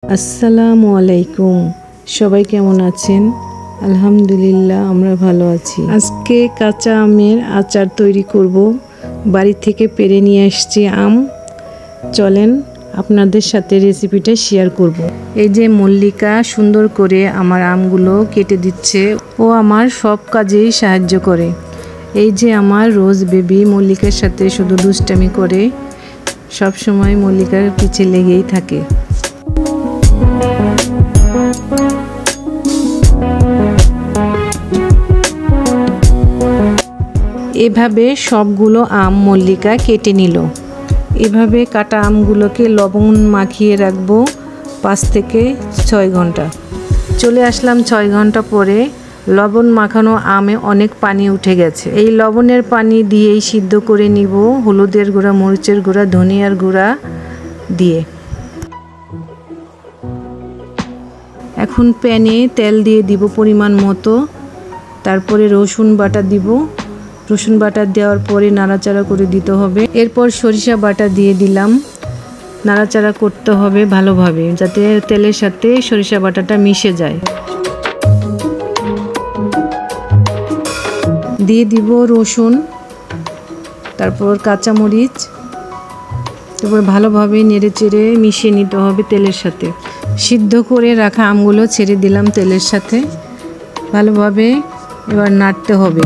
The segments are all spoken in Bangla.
আসসালামু আলাইকুম। সবাই কেমন আছেন? আলহামদুলিল্লাহ, আমরা ভালো আছি। আজকে কাঁচা আমের আচার তৈরি করব। বাড়ি থেকে পেড়ে নিয়ে আসছি আম। চলেন আপনাদের সাথে রেসিপিটা শেয়ার করব। এই যে মল্লিকা সুন্দর করে আমার আমগুলো কেটে দিচ্ছে। ও আমার সব কাজেই সাহায্য করে। এই যে আমার রোজ বেবি মল্লিকার সাথে শুধু দুষ্টামি করে, সব সময় মল্লিকার পিছে লেগেই থাকে। এভাবে সবগুলো আম মল্লিকা কেটে নিল। এভাবে কাটা আমগুলোকে লবণ মাখিয়ে রাখবো 5 থেকে 6 ঘন্টা। চলে আসলাম 6 ঘন্টা পরে। লবণ মাখানো আমে অনেক পানি উঠে গেছে। এই লবণের পানি দিয়েই সিদ্ধ করে নিব হলুদের গুঁড়া, মরিচের গুঁড়া, ধনিয়ার গুঁড়া দিয়ে। এখন প্যানে তেল দিয়ে দিব পরিমাণ মতো। তারপরে রসুন বাটা দিব। রসুন বাটা দেওয়ার পরে নাড়াচাড়া করে দিতে হবে। এরপর সরিষা বাটা দিয়ে দিলাম। নাড়াচাড়া করতে হবে ভালোভাবে, যাতে তেলের সাথে সরিষা বাটাটা মিশে যায়। দিয়ে দিব রসুন, তারপর কাঁচামরিচ, তারপর ভালোভাবে নেড়েচেড়ে মিশিয়ে নিতে হবে তেলের সাথে। সিদ্ধ করে রাখা আমগুলো ছেড়ে দিলাম তেলের সাথে। ভালোভাবে এবার নাড়তে হবে।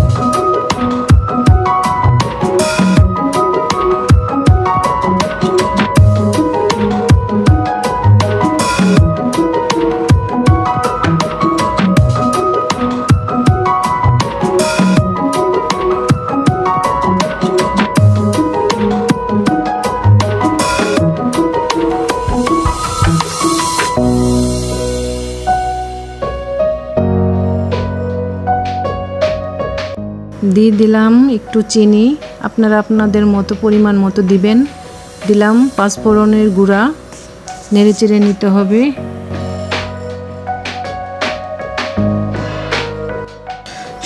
দিয়ে দিলাম একটু চিনি, আপনারা আপনাদের মতো পরিমাণ মতো দিবেন। দিলাম পাঁচফোড়নের গুঁড়া, নেড়েচেড়ে নিতে হবে।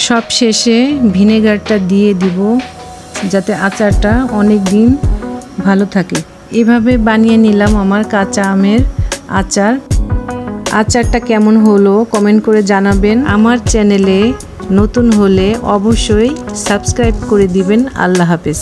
সব শেষে ভিনেগারটা দিয়ে দিব, যাতে আচারটা অনেক দিন ভালো থাকে। এভাবে বানিয়ে নিলাম আমার কাঁচা আমের আচার। আচারটা কেমন হলো কমেন্ট করে জানাবেন। আমার চ্যানেলে নতুন হলে অবশ্যই সাবস্ক্রাইব করে দিবেন। আল্লাহ হাফেজ।